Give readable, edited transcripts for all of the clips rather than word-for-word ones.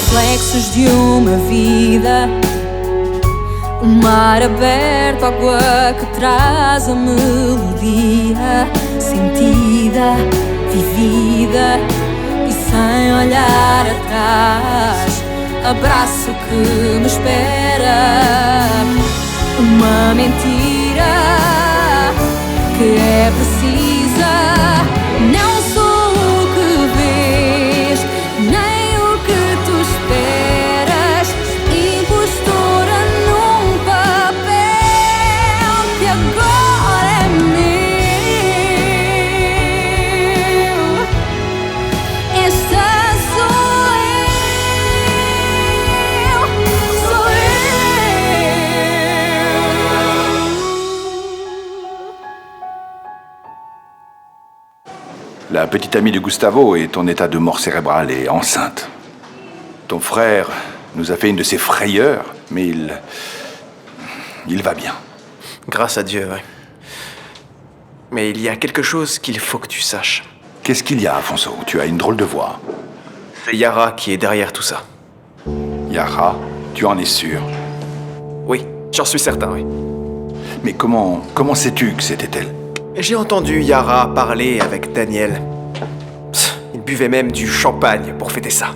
reflexos de uma vida, o mar aberto, água que traz a melodia, sentida, vivida e sem olhar atrás. Abraço que me espera, uma mentira que é precisa. Não sou o que vês, nem o que tu esperas, impostora num papel que agora é meu. Esta sou eu, sou eu. La petite amie de Gustavo est en état de mort cérébrale et enceinte. Ton frère nous a fait une de ses frayeurs, mais il va bien. Grâce à Dieu, ouais. Mais il y a quelque chose qu'il faut que tu saches. Qu'est-ce qu'il y a, Afonso? Tu as une drôle de voix. C'est Yara qui est derrière tout ça. Yara, tu en es sûr? Oui, j'en suis certain, oui. Mais comment sais-tu que c'était elle? J'ai entendu Yara parler avec Daniel. Il buvait même du champagne pour fêter ça.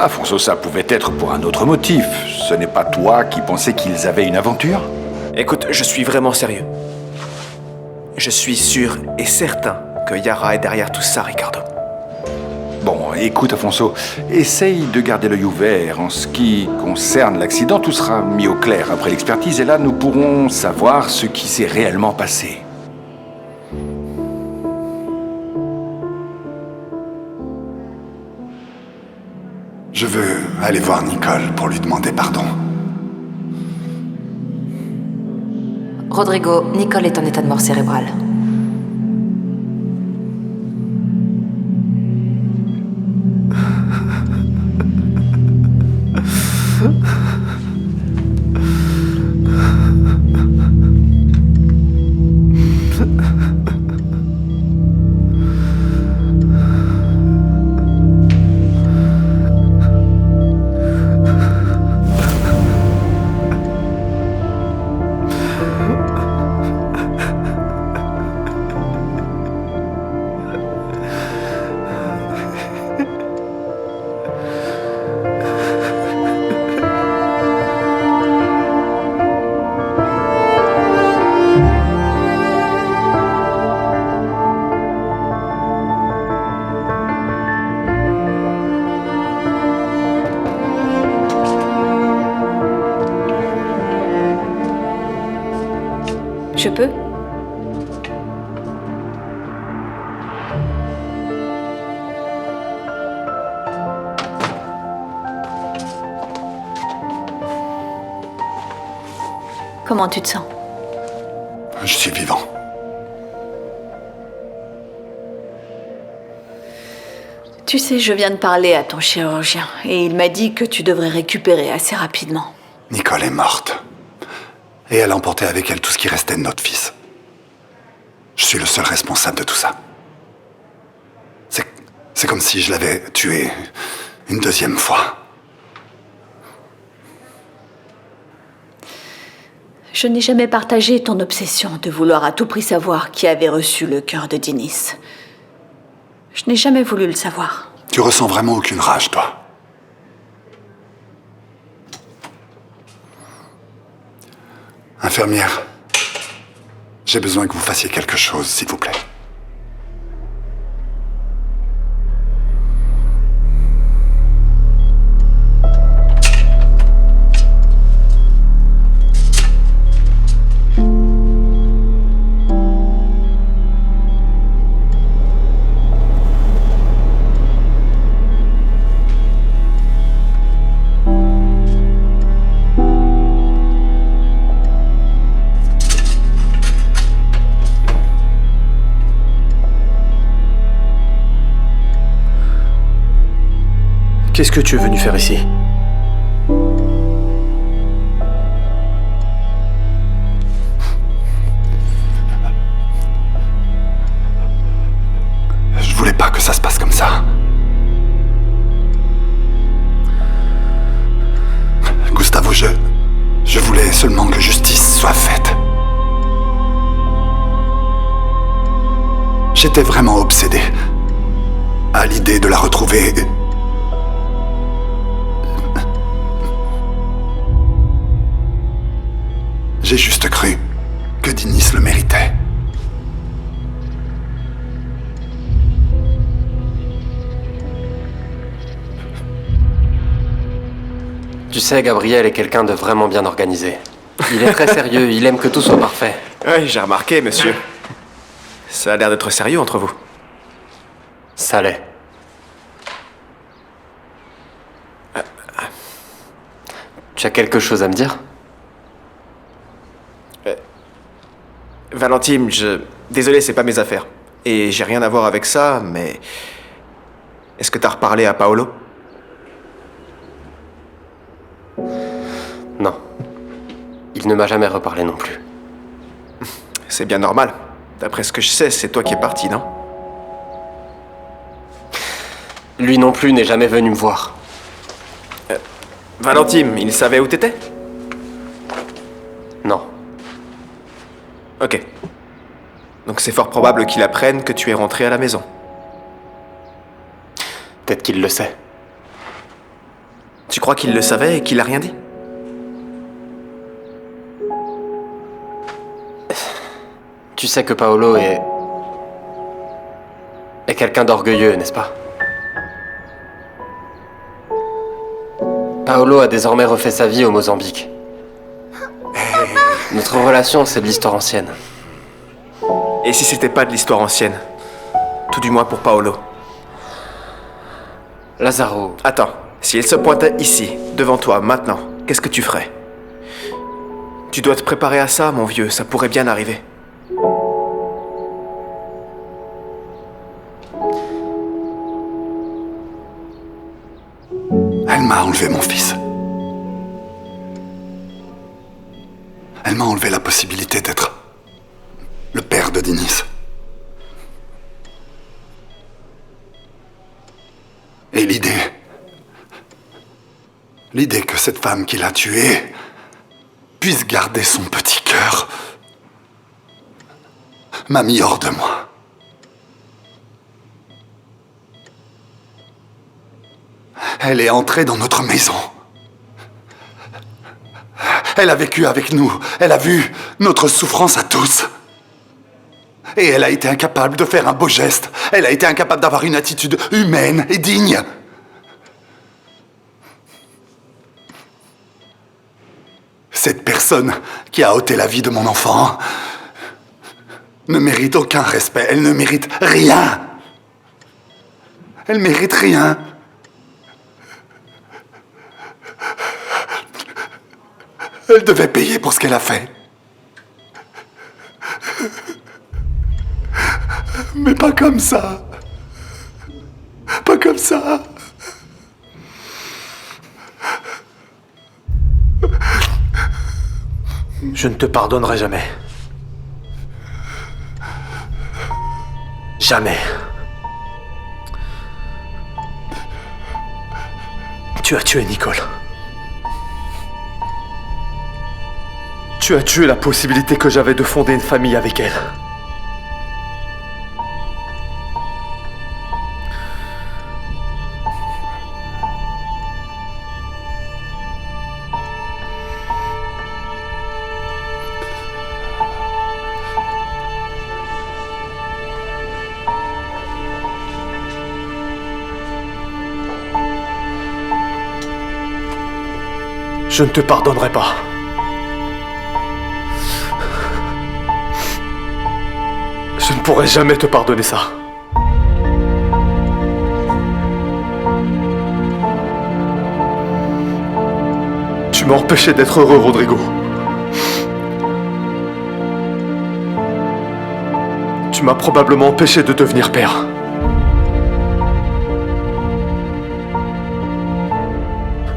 Afonso, ça pouvait être pour un autre motif. Ce n'est pas toi qui pensais qu'ils avaient une aventure? Écoute, je suis vraiment sérieux. Je suis sûr et certain que Yara est derrière tout ça, Ricardo. Bon, écoute, Afonso, essaye de garder l'œil ouvert. En ce qui concerne l'accident, tout sera mis au clair après l'expertise et là, nous pourrons savoir ce qui s'est réellement passé. Je veux aller voir Nicole pour lui demander pardon. Rodrigo, Nicole est en état de mort cérébrale. Je peux ? Comment tu te sens ? Je suis vivant. Tu sais, je viens de parler à ton chirurgien et il m'a dit que tu devrais récupérer assez rapidement. Nicole est morte. Et elle a emporté avec elle tout ce qui restait de notre fils. Je suis le seul responsable de tout ça. C'est comme si je l'avais tué une deuxième fois. Je n'ai jamais partagé ton obsession de vouloir à tout prix savoir qui avait reçu le cœur de Dinis. Je n'ai jamais voulu le savoir. Tu ressens vraiment aucune rage, toi? Infirmière, j'ai besoin que vous fassiez quelque chose, s'il vous plaît. Qu'est-ce que tu es venu faire ici? Je voulais pas que ça se passe comme ça. J'étais vraiment obsédé à l'idée de la retrouver. J'ai juste cru que Dinis le méritait. Tu sais, Gabriel est quelqu'un de vraiment bien organisé. Il est très sérieux, il aime que tout soit parfait. Oui, j'ai remarqué, monsieur. Ça a l'air d'être sérieux entre vous. Ça l'est. Tu as quelque chose à me dire? Valentine, Désolé, c'est pas mes affaires. Et j'ai rien à voir avec ça, mais... Est-ce que t'as reparlé à Paolo? Non. Il ne m'a jamais reparlé non plus. C'est bien normal. D'après ce que je sais, c'est toi qui es parti, non? Lui non plus n'est jamais venu me voir. Valentine, il savait où t'étais? Non. Ok. Donc c'est fort probable qu'il apprenne que tu es rentré à la maison. Peut-être qu'il le sait. Tu crois qu'il le savait et qu'il a rien dit? Tu sais que Paolo est quelqu'un d'orgueilleux, n'est-ce pas? Paolo a désormais refait sa vie au Mozambique. Notre relation, c'est de l'histoire ancienne. Et si c'était pas de l'histoire ancienne? Tout du moins pour Paolo. Lazaro, Attends, si elle se pointait ici, devant toi, maintenant, qu'est-ce que tu ferais? Tu dois te préparer à ça, mon vieux, ça pourrait bien arriver. Elle m'a enlevé mon fils. Elle m'a enlevé la possibilité d'être le père de Dinis. Et l'idée que cette femme qui l'a tué puisse garder son petit cœur m'a mis hors de moi. Elle est entrée dans notre maison. Elle a vécu avec nous. Elle a vu notre souffrance à tous. Et elle a été incapable de faire un beau geste. Elle a été incapable d'avoir une attitude humaine et digne. Cette personne qui a ôté la vie de mon enfant ne mérite aucun respect. Elle ne mérite rien. Elle mérite rien. Elle devait payer pour ce qu'elle a fait. Mais pas comme ça. Pas comme ça. Je ne te pardonnerai jamais. Jamais. Tu as tué Nicole. Tu as tué la possibilité que j'avais de fonder une famille avec elle. Je ne te pardonnerai pas. Je ne pourrai jamais te pardonner ça. Tu m'as empêché d'être heureux, Rodrigo. Tu m'as probablement empêché de devenir père.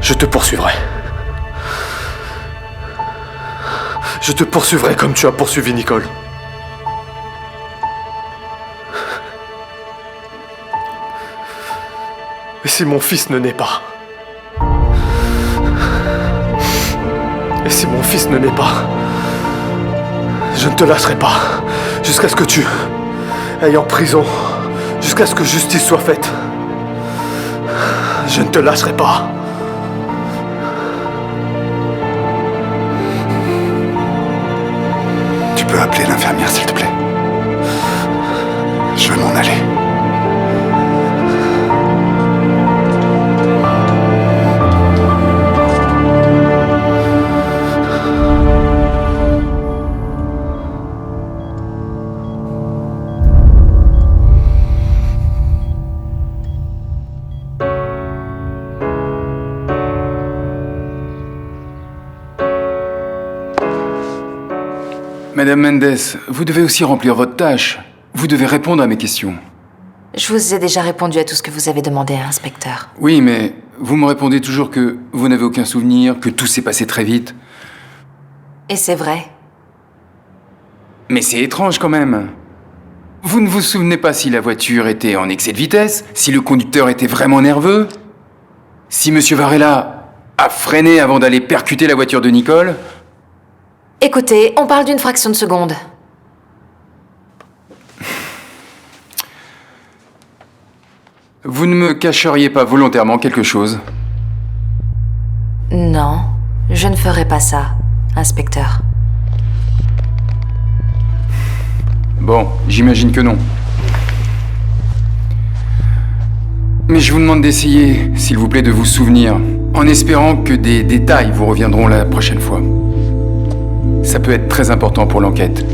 Je te poursuivrai. Je te poursuivrai comme tu as poursuivi Nicole. Et si mon fils ne naît pas? Et si mon fils ne naît pas? Je ne te lâcherai pas jusqu'à ce que tu aille en prison jusqu'à ce que justice soit faite. Je ne te lâcherai pas. Tu peux appeler l'infirmière, s'il te plaît. Je vais m'en aller. Madame Mendes, vous devez aussi remplir votre tâche. Vous devez répondre à mes questions. Je vous ai déjà répondu à tout ce que vous avez demandé, inspecteur. Oui, mais vous me répondez toujours que vous n'avez aucun souvenir, que tout s'est passé très vite. Et c'est vrai. Mais c'est étrange quand même. Vous ne vous souvenez pas si la voiture était en excès de vitesse, si le conducteur était vraiment nerveux, si Monsieur Varela a freiné avant d'aller percuter la voiture de Nicole. Écoutez, on parle d'une fraction de seconde. Vous ne me cacheriez pas volontairement quelque chose? Non, je ne ferai pas ça, inspecteur. Bon, j'imagine que non. Mais je vous demande d'essayer, s'il vous plaît, de vous souvenir, en espérant que des détails vous reviendront la prochaine fois. Ça peut être très important pour l'enquête.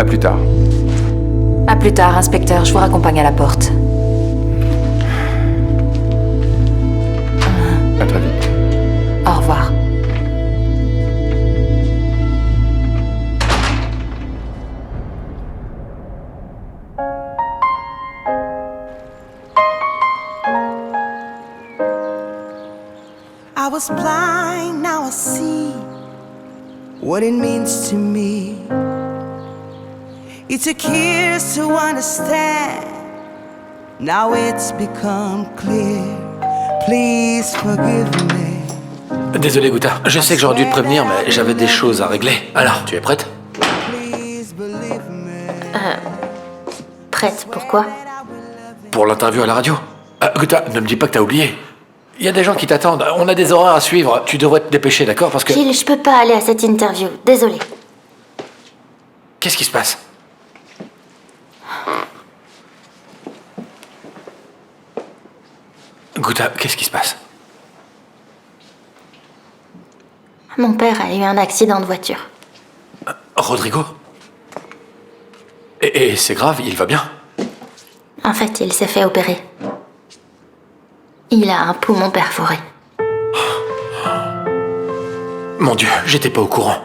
À plus tard. À plus tard, inspecteur, je vous raccompagne à la porte. À très vite. Au revoir. I was blind, now I see what it means to me. It took years to understand. Now it's become clear. Please forgive me. Désolé, Gouta. Je sais que j'aurais dû te prévenir, mais j'avais des choses à régler. Alors, tu es prête? Please believe me. Prête, pourquoi? Pour l'interview à la radio. Gouta, ne me dis pas que t'as oublié. Il y a des gens qui t'attendent. On a des horaires à suivre. Tu devrais te dépêcher, d'accord? Parce que... Gilles, je peux pas aller à cette interview. Désolée. Qu'est-ce qui se passe? Gouta, qu'est-ce qui se passe? Mon père a eu un accident de voiture. Rodrigo? Et c'est grave, il va bien? En fait, il s'est fait opérer. Il a un poumon perforé. Mon Dieu, j'étais pas au courant.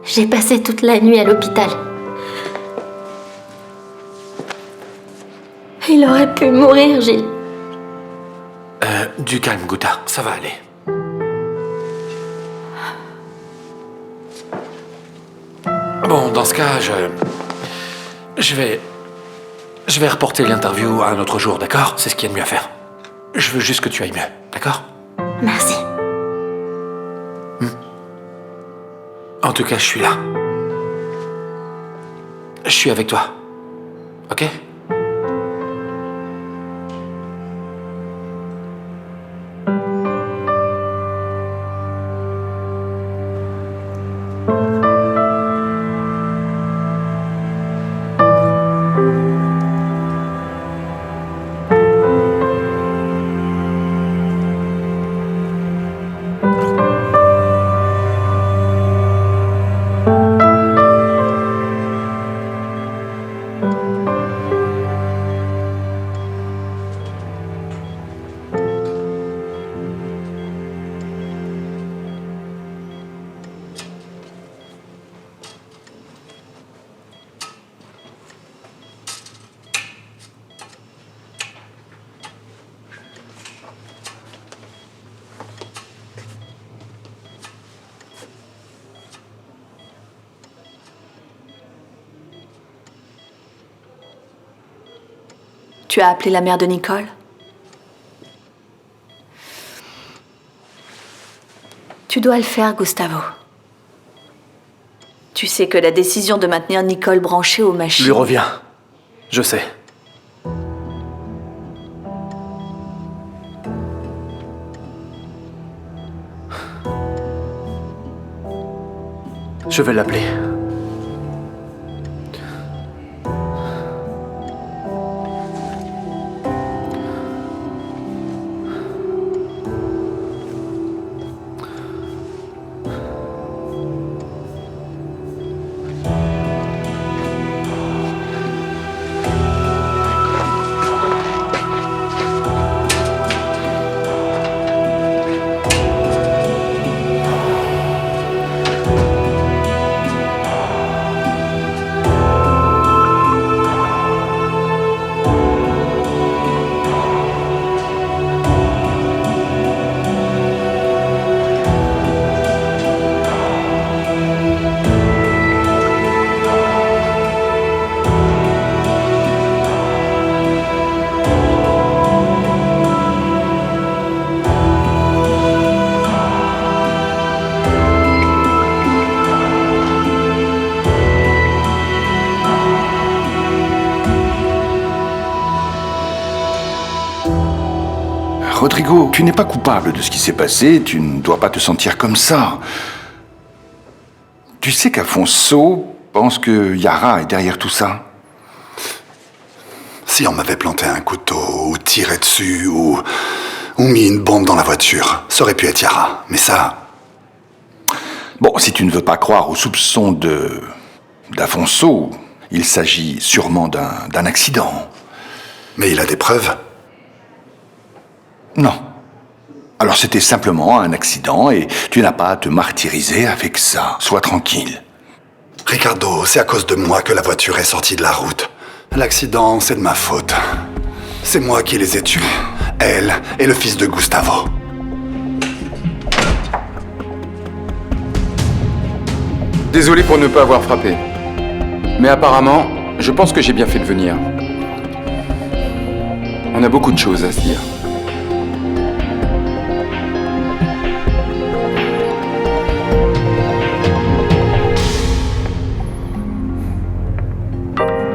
J'ai passé toute la nuit à l'hôpital. Il aurait pu mourir, Gilles. Du calme, Gouta, ça va aller. Bon, dans ce cas, je vais reporter l'interview à un autre jour, d'accord? C'est ce qu'il y a de mieux à faire. Je veux juste que tu ailles mieux, d'accord? Merci. En tout cas, je suis là. Je suis avec toi. Ok? Tu as appelé la mère de Nicole? Tu dois le faire, Gustavo. Tu sais que la décision de maintenir Nicole branchée aux machines... Lui revient. Je sais. Je vais l'appeler. Rodrigo, tu n'es pas coupable de ce qui s'est passé, tu ne dois pas te sentir comme ça. Tu sais qu'Afonso pense que Yara est derrière tout ça. Si on m'avait planté un couteau, ou tiré dessus, ou mis une bombe dans la voiture, ça aurait pu être Yara. Mais ça... Bon, si tu ne veux pas croire aux soupçons d'Afonso, il s'agit sûrement d'un accident. Mais il a des preuves? Non. Alors c'était simplement un accident et tu n'as pas à te martyriser avec ça. Sois tranquille. Ricardo, c'est à cause de moi que la voiture est sortie de la route. L'accident, c'est de ma faute. C'est moi qui les ai tués. Elle et le fils de Gustavo. Désolé pour ne pas avoir frappé. Mais apparemment, je pense que j'ai bien fait de venir. On a beaucoup de choses à se dire.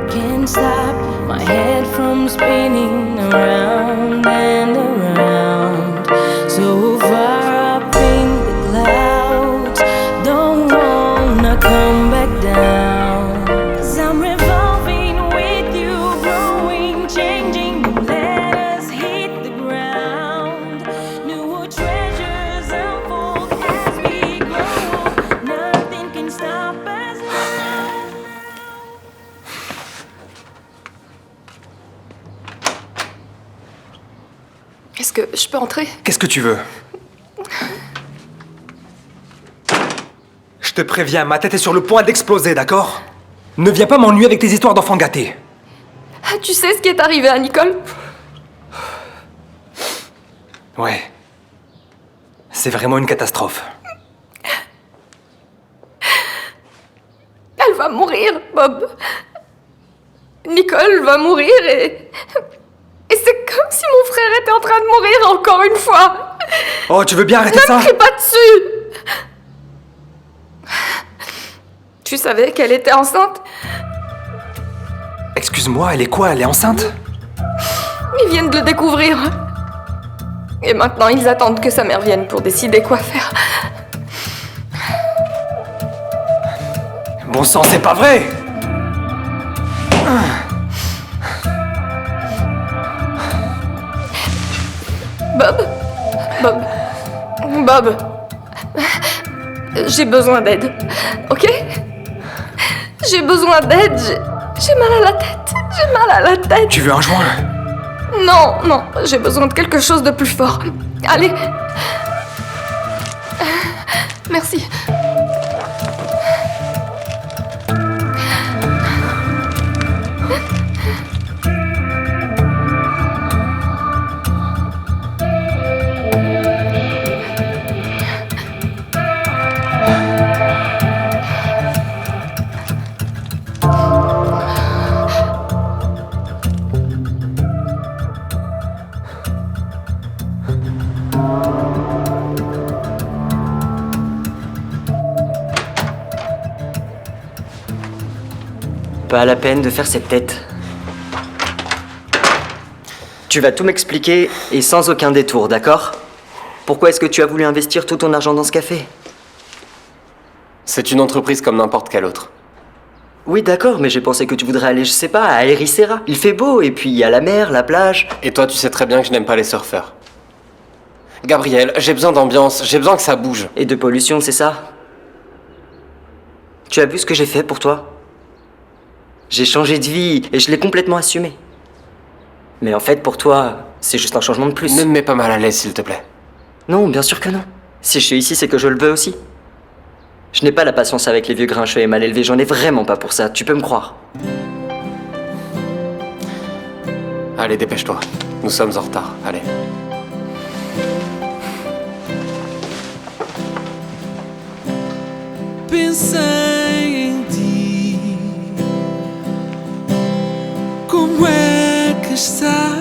Can't stop my head from spinning around and around. So far up in the clouds, don't wanna come back down. 'Cause I'm revolving with you, growing, changing. Let us hit the ground. New treasures unfold as we grow. Nothing can stop us now. Est-ce que je peux entrer? Qu'est-ce que tu veux? Je te préviens, ma tête est sur le point d'exploser, d'accord? Ne viens pas m'ennuyer avec tes histoires d'enfants gâtés. Ah, tu sais ce qui est arrivé à Nicole? Ouais. C'est vraiment une catastrophe. Elle va mourir, Bob. Nicole va mourir et c'est comme si mon frère était en train de mourir encore une fois. Oh, tu veux bien arrêter ça? Ne crie pas dessus. Tu savais qu'elle était enceinte? Excuse-moi, elle est quoi? Elle est enceinte? Ils viennent de le découvrir. Et maintenant, ils attendent que sa mère vienne pour décider quoi faire. Bon sang, c'est pas vrai! Bob, j'ai besoin d'aide, ok? J'ai besoin d'aide, j'ai mal à la tête, j'ai mal à la tête. Tu veux un joint? Non, j'ai besoin de quelque chose de plus fort. Allez. Merci. Pas la peine de faire cette tête. Tu vas tout m'expliquer et sans aucun détour, d'accord? Pourquoi est-ce que tu as voulu investir tout ton argent dans ce café? C'est une entreprise comme n'importe quelle autre. Oui, d'accord, mais j'ai pensé que tu voudrais aller, je sais pas, à Ericeira. Il fait beau, et puis il y a la mer, la plage. Et toi, tu sais très bien que je n'aime pas les surfeurs. Gabriel, j'ai besoin d'ambiance, j'ai besoin que ça bouge. Et de pollution, c'est ça? Tu as vu ce que j'ai fait pour toi? J'ai changé de vie, et je l'ai complètement assumé. Mais en fait, pour toi, c'est juste un changement de plus. Ne me mets pas mal à l'aise, s'il te plaît. Non, bien sûr que non. Si je suis ici, c'est que je le veux aussi. Je n'ai pas la patience avec les vieux grincheux et mal élevés, j'en ai vraiment pas pour ça, tu peux me croire. Allez, dépêche-toi. Nous sommes en retard, allez. Pensei em ti, como é que estás?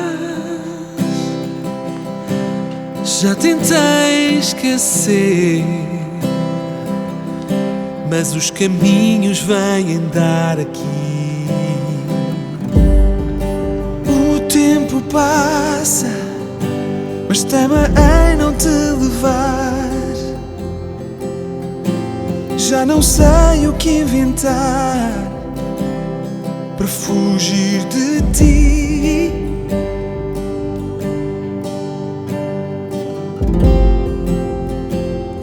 Já tentei esquecer, mas os caminhos vêm dar aqui. O tempo passa, mas tema em não te levar. Já não sei o que inventar para fugir de ti.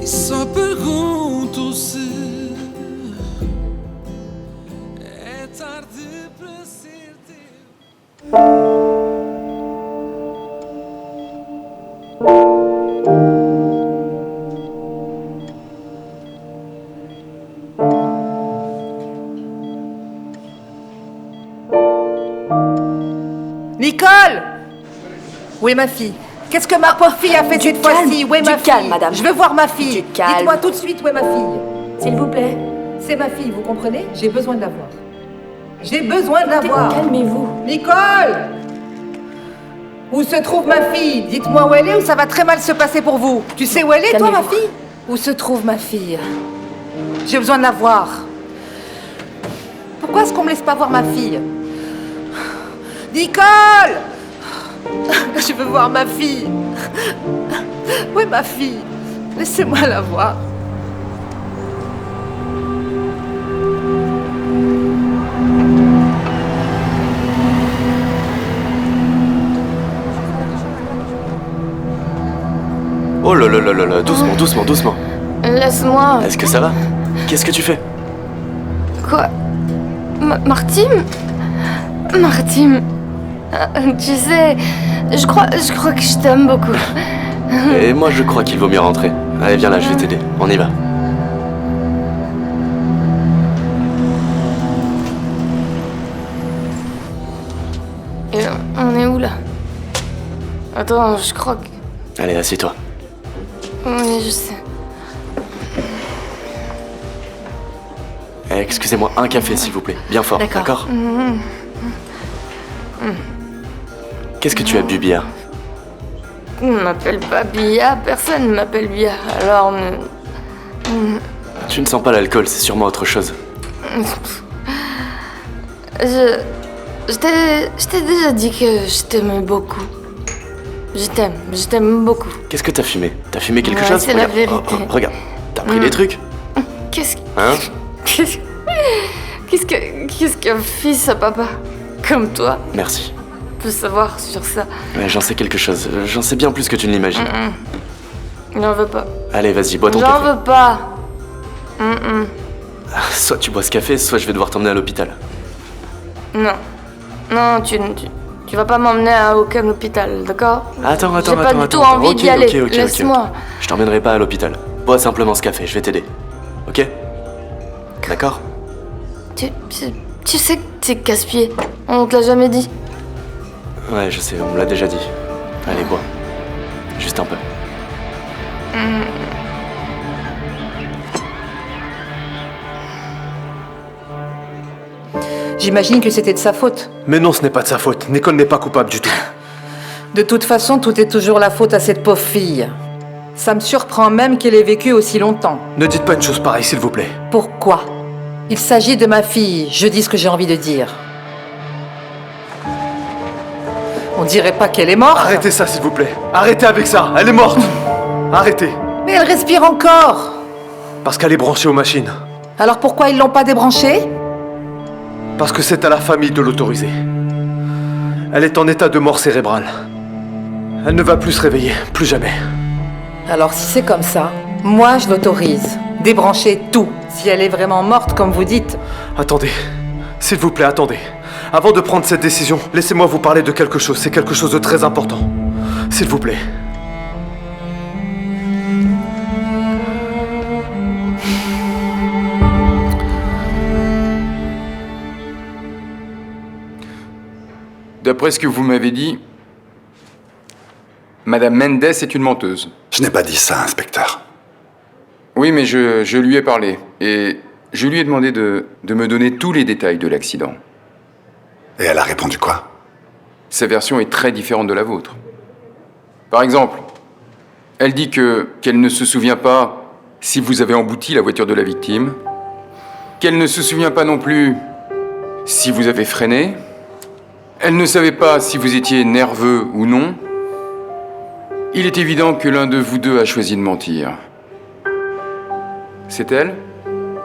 E só pergunto se é tarde para ser teu. Nicole! Où est ma fille? Qu'est-ce que ma pauvre fille a fait cette fois-ci? Où est ma fille? calme, madame. Je veux voir ma fille. Du calme. Dites-moi tout de suite où est ma fille. S'il vous plaît. C'est ma fille, vous comprenez? J'ai besoin de la voir. J'ai besoin de la voir. Calmez-vous. Nicole! Où se trouve ma fille? Dites-moi où elle est ou ça va très mal se passer pour vous. Tu sais où elle est, toi, ma Calmez-vous. fille? Où se trouve ma fille? J'ai besoin de la voir. Pourquoi est-ce qu'on me laisse pas voir ma fille? Nicole! Je veux voir ma fille. Où est ma fille? Laissez-moi la voir. Oh là là là là là, doucement, doucement, doucement. Laisse-moi. Est-ce que ça va? Qu'est-ce que tu fais? Quoi? Martim? Martim, tu sais, je crois que je t'aime beaucoup. Et moi je crois qu'il vaut mieux rentrer. Allez, viens là, je vais t'aider. On y va. Et on est où là? Attends, je croque. Allez, assieds-toi. Oui, je sais. Eh, excusez-moi, un café s'il vous plaît. Bien fort, d'accord? Qu'est-ce que tu as bu, Bia? On m'appelle pas Bia, personne ne m'appelle Bia, alors... Tu ne sens pas l'alcool, c'est sûrement autre chose. Je t'ai déjà dit que je t'aimais beaucoup. Je t'aime beaucoup. Qu'est-ce que t'as fumé? T'as fumé quelque Ouais, chose? c'est la Regarde, vérité. regarde, t'as pris des trucs? Qu'est-ce Hein? qu'est-ce qu'un fils à papa comme toi Merci. peut savoir sur ça? Ouais, j'en sais quelque chose. J'en sais bien plus que tu ne l'imagines. J'en veux pas. Allez, vas-y, bois ton J'en café. veux pas. Soit tu bois ce café, soit je vais devoir t'emmener à l'hôpital. Non. Non, tu vas pas m'emmener à aucun hôpital, d'accord? Attends. J'ai pas du tout envie d'y aller. Ok. Laisse-moi. Je t'emmènerai pas à l'hôpital. Bois simplement ce café, je vais t'aider. Ok? D'accord? Tu sais que t'es casse-pied. On te l'a jamais dit. Ouais, je sais, on me l'a déjà dit. Allez, bois. Juste un peu. J'imagine que c'était de sa faute. Mais non, ce n'est pas de sa faute. Nicole n'est pas coupable du tout. De toute façon, tout est toujours la faute à cette pauvre fille. Ça me surprend même qu'elle ait vécu aussi longtemps. Ne dites pas une chose pareille, s'il vous plaît. Pourquoi? Il s'agit de ma fille. Je dis ce que j'ai envie de dire. On dirait pas qu'elle est morte. Arrêtez ça, s'il vous plaît. Arrêtez avec ça. Elle est morte. Arrêtez. Mais elle respire encore. Parce qu'elle est branchée aux machines. Alors pourquoi ils l'ont pas débranchée? Parce que c'est à la famille de l'autoriser. Elle est en état de mort cérébrale. Elle ne va plus se réveiller, plus jamais. Alors si c'est comme ça, moi je l'autorise. Débrancher tout. Si elle est vraiment morte, comme vous dites. Attendez. S'il vous plaît, attendez. Avant de prendre cette décision, laissez-moi vous parler de quelque chose. C'est quelque chose de très important. S'il vous plaît. D'après ce que vous m'avez dit, Madame Mendes est une menteuse. Je n'ai pas dit ça, inspecteur. Oui, mais je lui ai parlé. Et je lui ai demandé de me donner tous les détails de l'accident. Et elle a répondu quoi? Sa version est très différente de la vôtre. Par exemple, elle dit qu'elle ne se souvient pas si vous avez embouti la voiture de la victime, qu'elle ne se souvient pas non plus si vous avez freiné, elle ne savait pas si vous étiez nerveux ou non. Il est évident que l'un de vous deux a choisi de mentir. C'est elle?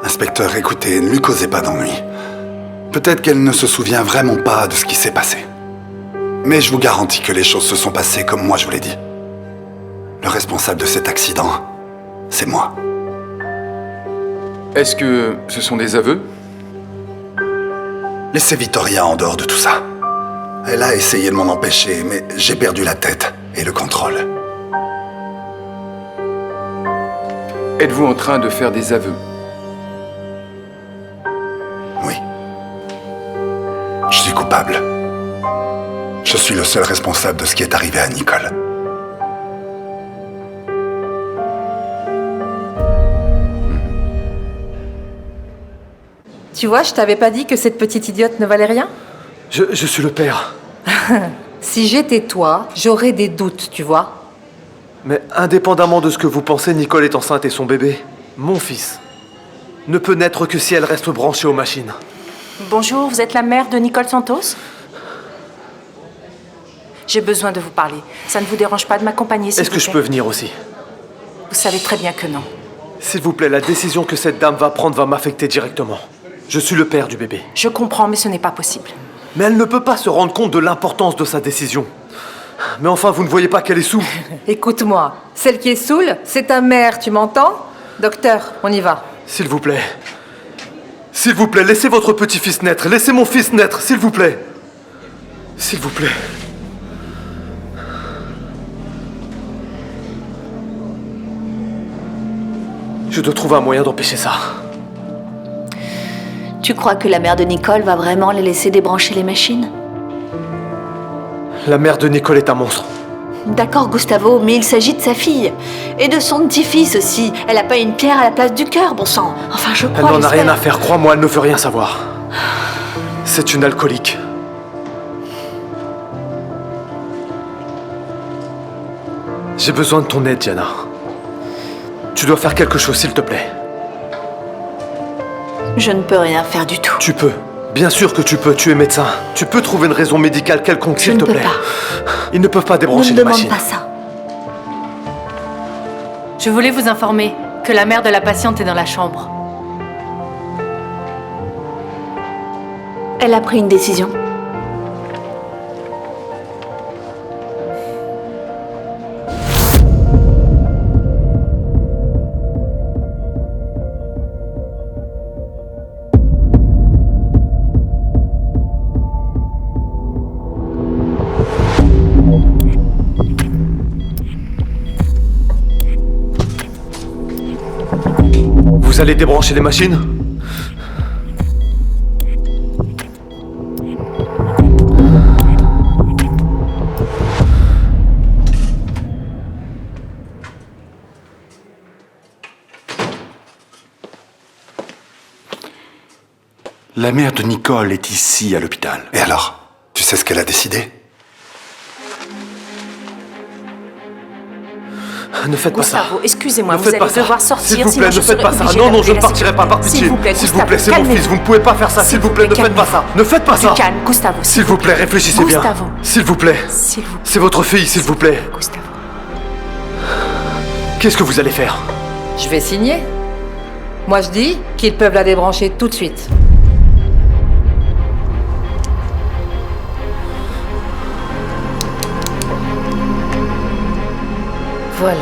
Inspecteur, écoutez, ne lui causez pas d'ennui. Peut-être qu'elle ne se souvient vraiment pas de ce qui s'est passé. Mais je vous garantis que les choses se sont passées comme moi je vous l'ai dit. Le responsable de cet accident, c'est moi. Est-ce que ce sont des aveux? Laissez Vittoria en dehors de tout ça. Elle a essayé de m'en empêcher, mais j'ai perdu la tête et le contrôle. Êtes-vous en train de faire des aveux? Oui. Je suis coupable. Je suis le seul responsable de ce qui est arrivé à Nicole. Tu vois, je t'avais pas dit que cette petite idiote ne valait rien? Je suis le père. Si j'étais toi, j'aurais des doutes, tu vois. Mais indépendamment de ce que vous pensez, Nicole est enceinte et son bébé, mon fils, ne peut naître que si elle reste branchée aux machines. Bonjour, vous êtes la mère de Nicole Santos? J'ai besoin de vous parler. Ça ne vous dérange pas de m'accompagner, s'il vous plaît? Est-ce que je peux venir aussi? Vous savez très bien que non. S'il vous plaît, la décision que cette dame va prendre va m'affecter directement. Je suis le père du bébé. Je comprends, mais ce n'est pas possible. Mais elle ne peut pas se rendre compte de l'importance de sa décision. Mais enfin, vous ne voyez pas qu'elle est saoule? Écoute-moi, celle qui est saoule, c'est ta mère, tu m'entends? Docteur, on y va. S'il vous plaît. S'il vous plaît, laissez votre petit-fils naître. Laissez mon fils naître, s'il vous plaît. S'il vous plaît. Je dois trouver un moyen d'empêcher ça. Tu crois que la mère de Nicole va vraiment les laisser débrancher les machines? La mère de Nicole est un monstre. D'accord, Gustavo, mais il s'agit de sa fille. Et de son petit-fils aussi. Elle n'a pas une pierre à la place du cœur, bon sang. Enfin, je crois. Elle n'en a rien à faire, crois-moi, elle ne veut rien savoir. C'est une alcoolique. J'ai besoin de ton aide, Diana. Tu dois faire quelque chose, s'il te plaît. Je ne peux rien faire du tout. Tu peux. Bien sûr que tu peux, tu es médecin. Tu peux trouver une raison médicale quelconque, s'il te plaît. Ils ne peuvent pas débrancher les machines. Ne me demande pas ça. Je voulais vous informer que la mère de la patiente est dans la chambre. Elle a pris une décision. Vous allez débrancher les machines? La mère de Nicole est ici, à l'hôpital. Et alors? Tu sais ce qu'elle a décidé? Ne faites pas ça. Gustavo, excusez-moi, Ne vous faites allez pas ça. devoir sortir. S'il vous sinon plaît, ne je faites serai pas ça. obligée Non, non, je ne d'appeler la partirai pas par pitié. S'il vous plaît, S'il vous Gustavo, plaît, c'est mon calmez-vous. fils. Vous ne pouvez pas faire ça. S'il vous plaît, ne faites pas ça. Ne faites pas ça. Du calme, Gustavo. S'il vous plaît, réfléchissez bien. Gustavo. S'il vous plaît. S'il vous plaît. C'est votre fille, s'il vous plaît. Gustavo. Qu'est-ce que vous allez faire? Je vais signer. Moi, je dis qu'ils peuvent la débrancher tout de suite. Voilà.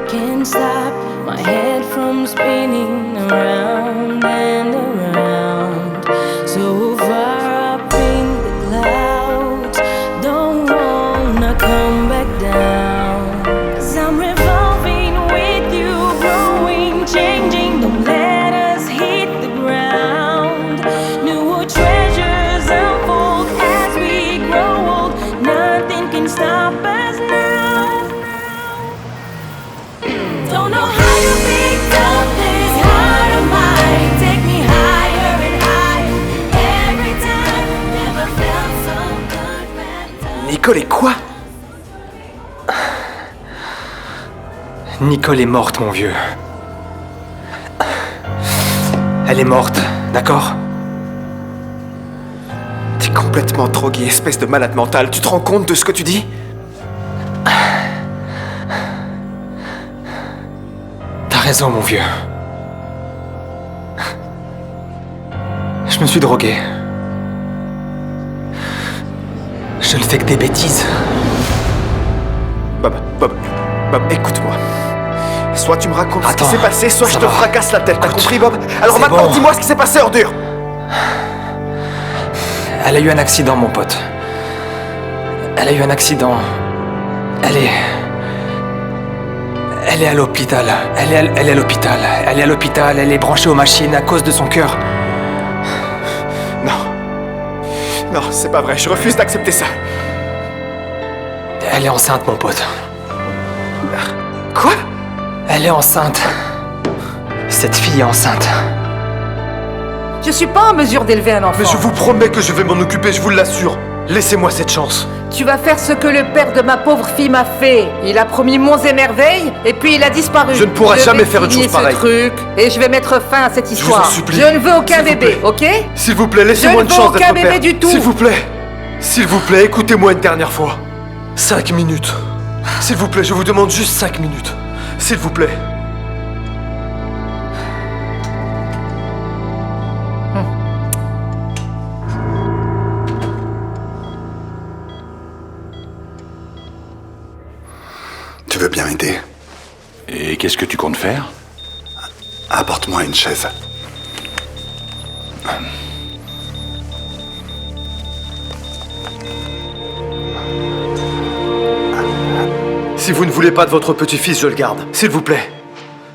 Can't stop my head from spinning around and around. So far up in the clouds, don't wanna come back down. 'Cause I'm revolving with you, growing, changing. Don't let us hit the ground. New treasures unfold as we grow old. Nothing can stop us now. Don't know how you picked up this heart of mine. Take me higher and higher every time. Never felt so good, man. Nicole est quoi? Nicole est morte, mon vieux. Elle est morte, d'accord? T'es complètement drogué, espèce de malade mental. Tu te rends compte de ce que tu dis? T'as raison, mon vieux. Je me suis drogué. Je ne fais que des bêtises. Bob, écoute-moi. Soit tu me racontes ce qui s'est passé, soit je te fracasse la tête. T'as compris, Bob? Alors maintenant, dis-moi ce qui s'est passé, ordure! Elle a eu un accident, mon pote. Elle a eu un accident. Elle est à l'hôpital. Elle est à l'hôpital. Elle est à l'hôpital. Elle est branchée aux machines à cause de son cœur. Non, c'est pas vrai. Je refuse d'accepter ça. Elle est enceinte, mon pote. Quoi? Elle est enceinte. Cette fille est enceinte. Je suis pas en mesure d'élever un enfant. Mais je vous promets que je vais m'en occuper, je vous l'assure. Laissez-moi cette chance. Tu vas faire ce que le père de ma pauvre fille m'a fait. Il a promis monts et merveilles, et puis il a disparu. Je ne pourrai jamais faire une chose pareille. Je vais finir ce truc, et je vais mettre fin à cette histoire. Je vous en supplie. Je ne veux aucun bébé, ok? S'il vous plaît, laissez-moi une chance d'être père. Je ne veux aucun bébé du tout. S'il vous plaît. S'il vous plaît, écoutez-moi une dernière fois. 5 minutes. S'il vous plaît, je vous demande juste 5 minutes. S'il vous plaît. Tu veux bien m'aider? Et qu'est-ce que tu comptes faire? Apporte-moi une chaise. Si vous ne voulez pas de votre petit-fils, je le garde. S'il vous plaît.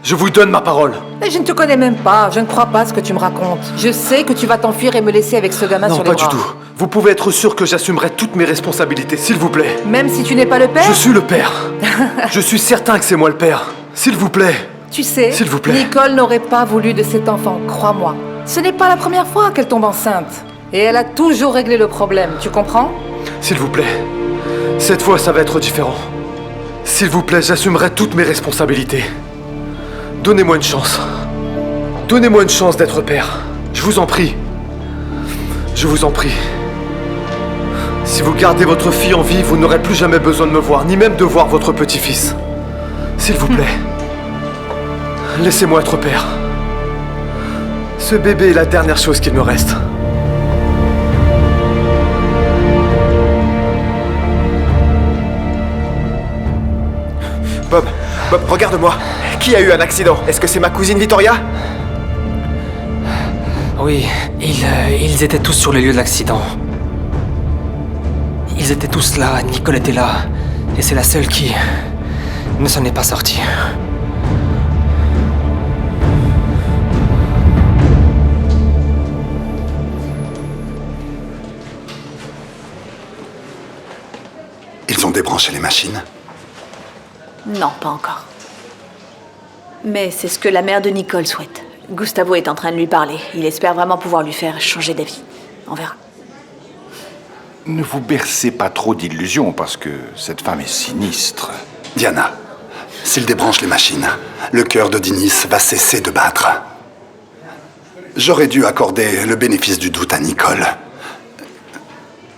Je vous donne ma parole. Mais je ne te connais même pas, je ne crois pas ce que tu me racontes. Je sais que tu vas t'enfuir et me laisser avec ce gamin sur les Non, bras. pas du tout. Vous pouvez être sûr que j'assumerai toutes mes responsabilités, s'il vous plaît. Même si tu n'es pas le père? Je suis le père. Je suis certain que c'est moi le père. S'il vous plaît. Tu sais, s'il vous plaît. Nicole n'aurait pas voulu de cet enfant, crois-moi. Ce n'est pas la première fois qu'elle tombe enceinte. Et elle a toujours réglé le problème, tu comprends? S'il vous plaît. Cette fois, ça va être différent. S'il vous plaît, j'assumerai toutes mes responsabilités. Donnez-moi une chance. Donnez-moi une chance d'être père. Je vous en prie. Je vous en prie. Si vous gardez votre fille en vie, vous n'aurez plus jamais besoin de me voir, ni même de voir votre petit-fils. S'il vous plaît. Laissez-moi être père. Ce bébé est la dernière chose qu'il me reste. Bob, regarde-moi. Qui a eu un accident? Est-ce que c'est ma cousine Victoria? Oui, ils étaient tous sur le lieu de l'accident. Ils étaient tous là, Nicole était là. Et c'est la seule qui ne s'en est pas sortie. Ils ont débranché les machines? Non, pas encore. Mais c'est ce que la mère de Nicole souhaite. Gustavo est en train de lui parler. Il espère vraiment pouvoir lui faire changer d'avis. On verra. Ne vous bercez pas trop d'illusions parce que cette femme est sinistre. Diana, S'il débranche les machines, le cœur de Dinis va cesser de battre. J'aurais dû accorder le bénéfice du doute à Nicole.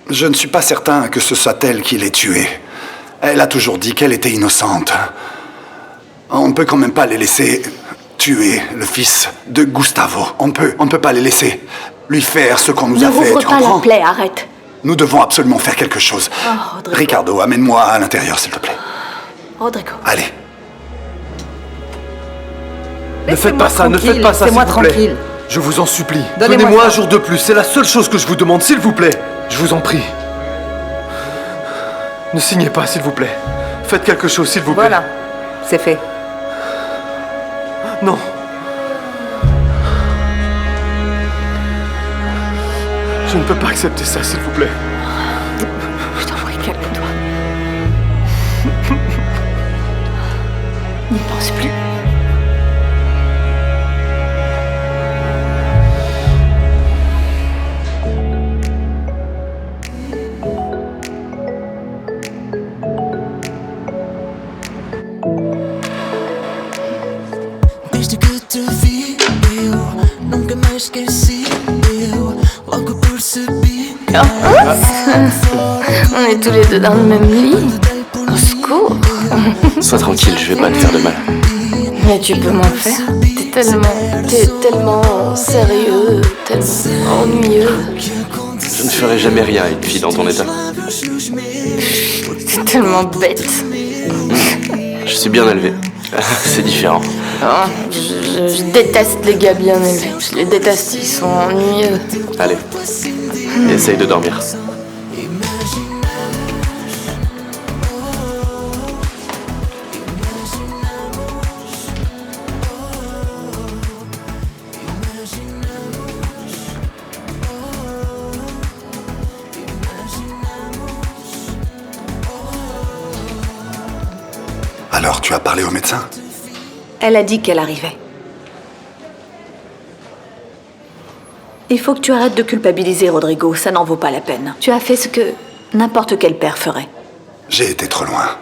Je ne suis pas certain que ce soit elle qui l'ait tuée. Elle a toujours dit qu'elle était innocente. On ne peut quand même pas les laisser tuer le fils de Gustavo. On ne peut pas les laisser lui faire ce qu'on nous a fait, tu Ne rouvre pas comprends? la plaie, arrête. Nous devons absolument faire quelque chose. Oh, Rodrigo. Ricardo, amène-moi à l'intérieur, s'il te plaît. Rodrigo. Allez. Ne faites pas ça, ne faites pas ça, s'il Laissez-moi vous plaît. tranquille. Je vous en supplie. Donnez-moi Donnez-moi ça. un jour de plus, c'est la seule chose que je vous demande, s'il vous plaît. Je vous en prie. Ne signez pas, s'il vous plaît. Faites quelque chose, s'il vous plaît. Voilà, c'est fait. Non. Je ne peux pas accepter ça, s'il vous plaît. Je t'en prie, calme-toi. N'y pense plus. Desde que te vi, eu nunca mais esqueci. Eu logo percebi. On est tous les deux dans le même lit. Au secours. Sois tranquille, je vais pas te faire de mal. Mais tu peux m'en faire. T'es tellement sérieux, tellement ennuyeux. Je ne ferai jamais rien à une fille dans ton état. T'es tellement bête. Je suis bien élevé. C'est différent. Ah, je déteste les gars bien élevés. Je les déteste, ils sont ennuyeux. Allez, essaye de dormir. Alors, tu as parlé au médecin? Elle a dit qu'elle arrivait. Il faut que tu arrêtes de culpabiliser, Rodrigo. Ça n'en vaut pas la peine. Tu as fait ce que n'importe quel père ferait. J'ai été trop loin.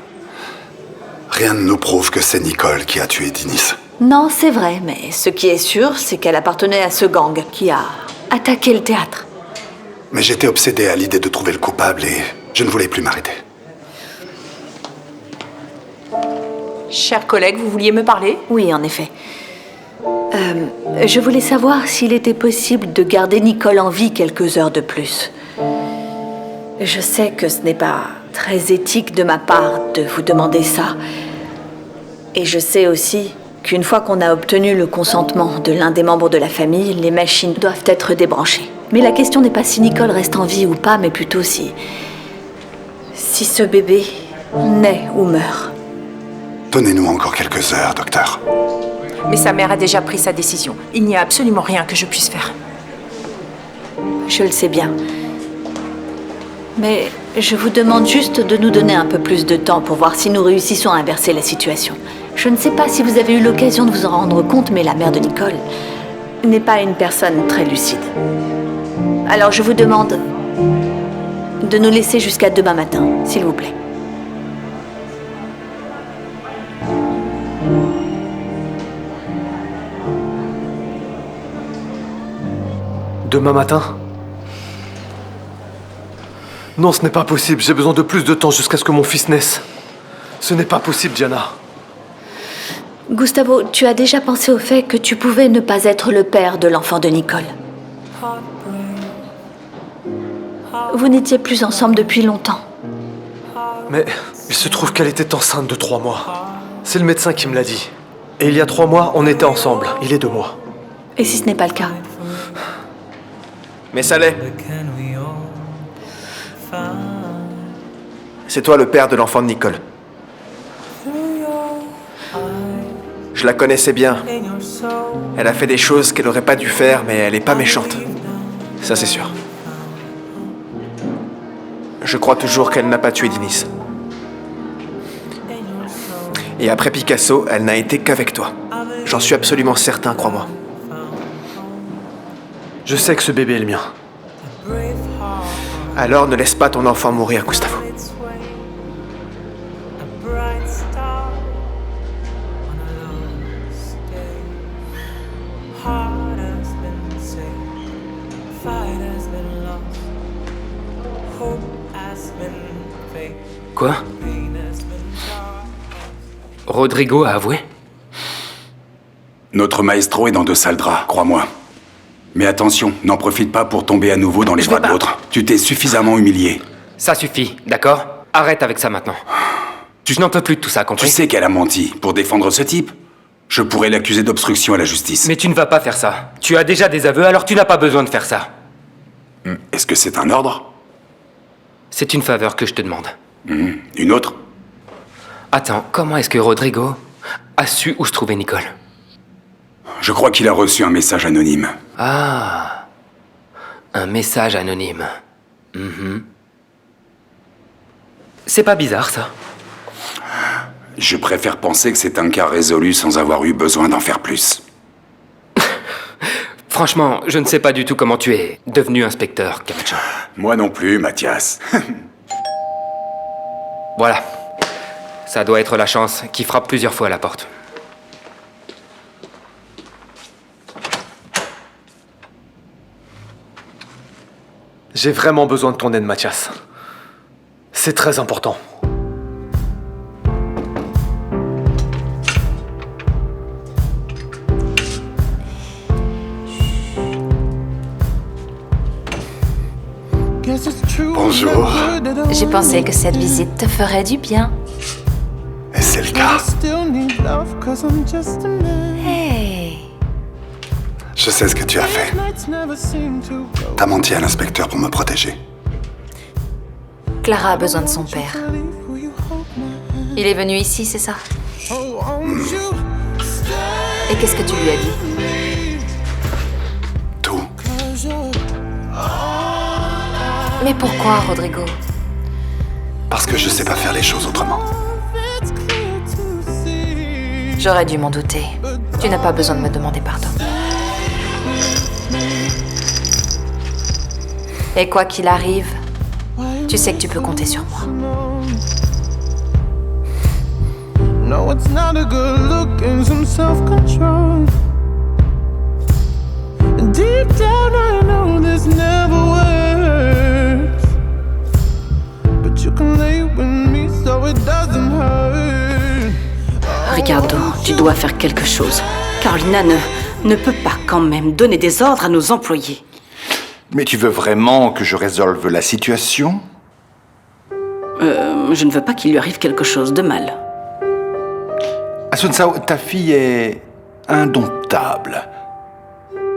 Rien ne nous prouve que c'est Nicole qui a tué Dinis. Non, c'est vrai, mais ce qui est sûr, c'est qu'elle appartenait à ce gang qui a attaqué le théâtre. Mais j'étais obsédé à l'idée de trouver le coupable et je ne voulais plus m'arrêter. Cher collègue, vous vouliez me parler? Oui, en effet. Je voulais savoir s'il était possible de garder Nicole en vie quelques heures de plus. Je sais que ce n'est pas très éthique de ma part de vous demander ça. Et je sais aussi qu'une fois qu'on a obtenu le consentement de l'un des membres de la famille, les machines doivent être débranchées. Mais la question n'est pas si Nicole reste en vie ou pas, mais plutôt si ce bébé naît ou meurt. Donnez-nous encore quelques heures, docteur. Mais sa mère a déjà pris sa décision. Il n'y a absolument rien que je puisse faire. Je le sais bien. Mais je vous demande juste de nous donner un peu plus de temps pour voir si nous réussissons à inverser la situation. Je ne sais pas si vous avez eu l'occasion de vous en rendre compte, mais la mère de Nicole n'est pas une personne très lucide. Alors je vous demande de nous laisser jusqu'à demain matin, s'il vous plaît. Demain matin? Non, ce n'est pas possible. J'ai besoin de plus de temps jusqu'à ce que mon fils naisse. Ce n'est pas possible, Diana. Gustavo, tu as déjà pensé au fait que tu pouvais ne pas être le père de l'enfant de Nicole. Vous n'étiez plus ensemble depuis longtemps. Mais il se trouve qu'elle était enceinte de 3 mois. C'est le médecin qui me l'a dit. Et il y a 3 mois, on était ensemble. Il est 2 mois. Et si ce n'est pas le cas? Mais Saleh, c'est toi le père de l'enfant de Nicole. Je la connaissais bien. Elle a fait des choses qu'elle n'aurait pas dû faire, mais elle n'est pas méchante. Ça, c'est sûr. Je crois toujours qu'elle n'a pas tué Dinis. Et après Picasso, elle n'a été qu'avec toi. J'en suis absolument certain, crois-moi. Je sais que ce bébé est le mien. Alors ne laisse pas ton enfant mourir, Gustavo. Quoi? Rodrigo a avoué? Notre maestro est dans de sales draps, crois-moi. Mais attention, n'en profite pas pour tomber à nouveau dans les bras de l'autre. Tu t'es suffisamment humilié. Ça suffit, d'accord? Arrête avec ça maintenant. Je n'en peux plus de tout ça, compris? Tu sais qu'elle a menti pour défendre ce type. Je pourrais l'accuser d'obstruction à la justice. Mais tu ne vas pas faire ça. Tu as déjà des aveux, alors tu n'as pas besoin de faire ça. Est-ce que c'est un ordre? C'est une faveur que je te demande. Une autre? Attends, comment est-ce que Rodrigo a su où se trouvait Nicole? Je crois qu'il a reçu un message anonyme. Ah, un message anonyme. C'est pas bizarre, ça? Je préfère penser que c'est un cas résolu sans avoir eu besoin d'en faire plus. Franchement, je ne sais pas du tout comment tu es devenu inspecteur, Camacho. Moi non plus, Mathias. Voilà. Ça doit être la chance qui frappe plusieurs fois à la porte. J'ai vraiment besoin de ton aide, Mathias. C'est très important. Bonjour. J'ai pensé que cette visite te ferait du bien. Et c'est le cas. Hey. Je sais ce que tu as fait. T'as menti à l'inspecteur pour me protéger. Clara a besoin de son père. Il est venu ici, c'est ça? Et qu'est-ce que tu lui as dit? Tout. Mais pourquoi, Rodrigo? Parce que je sais pas faire les choses autrement. J'aurais dû m'en douter. Tu n'as pas besoin de me demander pardon. Et quoi qu'il arrive, tu sais que tu peux compter sur moi. No, it's not a good look and some self-control. Deep down I know this never works, but you can lay with me so it doesn't hurt. Ricardo, tu dois faire quelque chose. Carolina ne peut pas quand même donner des ordres à nos employés. Mais tu veux vraiment que je résolve la situation? Je ne veux pas qu'il lui arrive quelque chose de mal. Asuncao, ta fille est indomptable.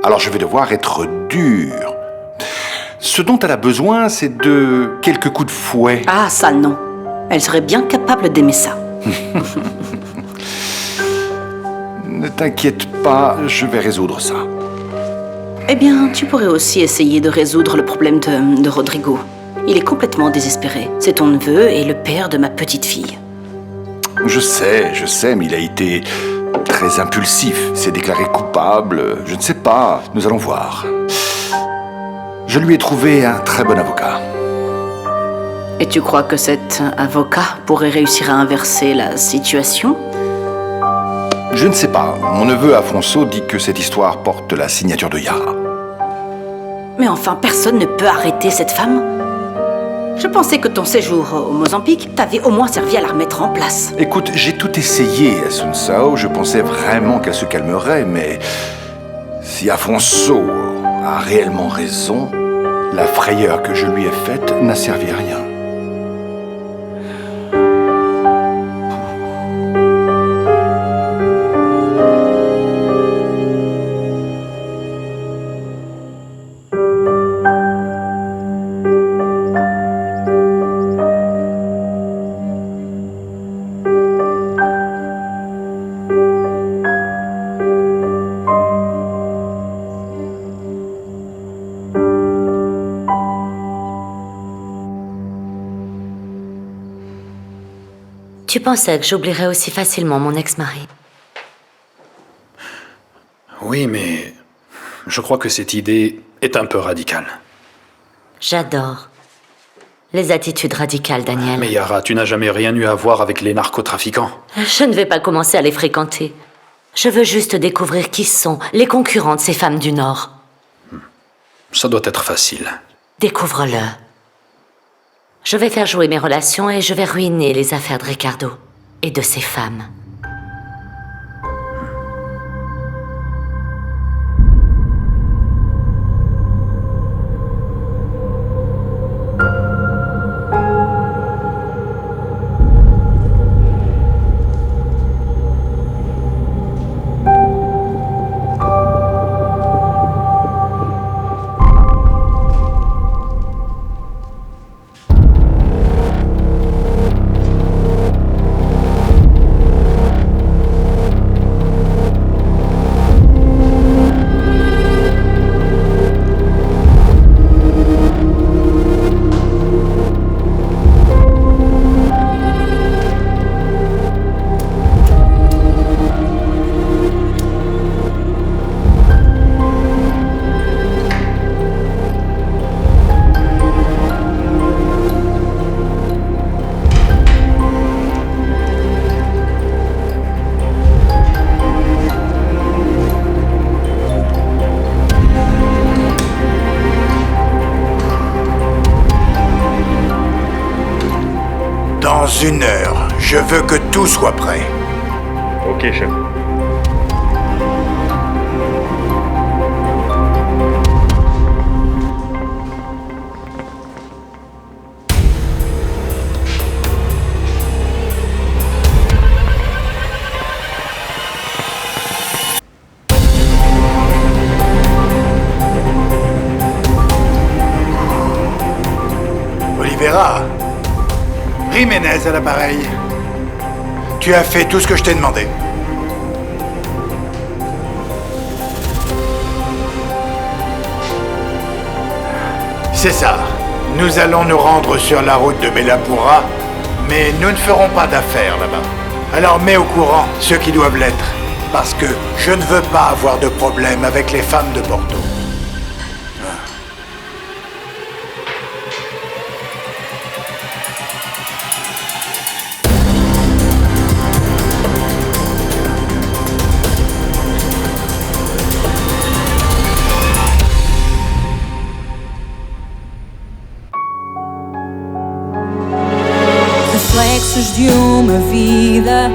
Alors je vais devoir être dur. Ce dont elle a besoin, c'est de quelques coups de fouet. Ah, ça non. Elle serait bien capable d'aimer ça. Ne t'inquiète pas, je vais résoudre ça. Eh bien, tu pourrais aussi essayer de résoudre le problème de Rodrigo. Il est complètement désespéré. C'est ton neveu et le père de ma petite fille. Je sais, mais il a été très impulsif. Il s'est déclaré coupable. Je ne sais pas. Nous allons voir. Je lui ai trouvé un très bon avocat. Et tu crois que cet avocat pourrait réussir à inverser la situation? Je ne sais pas. Mon neveu Afonso dit que cette histoire porte la signature de Yara. Mais enfin, personne ne peut arrêter cette femme. Je pensais que ton séjour au Mozambique t'avait au moins servi à la remettre en place. Écoute, j'ai tout essayé, Asuncao. Je pensais vraiment qu'elle se calmerait, mais si Afonso a réellement raison, la frayeur que je lui ai faite n'a servi à rien. Tu pensais que j'oublierais aussi facilement mon ex-mari? Oui, mais je crois que cette idée est un peu radicale. J'adore les attitudes radicales, Daniel. Mais Yara, tu n'as jamais rien eu à voir avec les narcotrafiquants. Je ne vais pas commencer à les fréquenter. Je veux juste découvrir qui sont les concurrents de ces femmes du Nord. Ça doit être facile. Découvre-le. Je vais faire jouer mes relations et je vais ruiner les affaires de Ricardo et de ses femmes. Dans 1 heure, je veux que tout soit prêt. Ok, chef. Olivera, Jiménez à l'appareil. Tu as fait tout ce que je t'ai demandé. C'est ça. Nous allons nous rendre sur la route de Bellapura, mais nous ne ferons pas d'affaires là-bas. Alors mets au courant ceux qui doivent l'être, parce que je ne veux pas avoir de problème avec les femmes de Porto. Reflexos de uma vida,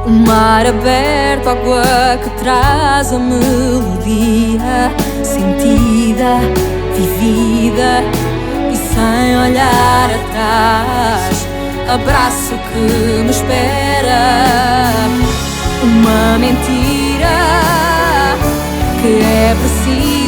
mar aberto, água que traz a melodia sentida, vivida e sem olhar atrás. Abraço que me espera, uma mentira que é precisa.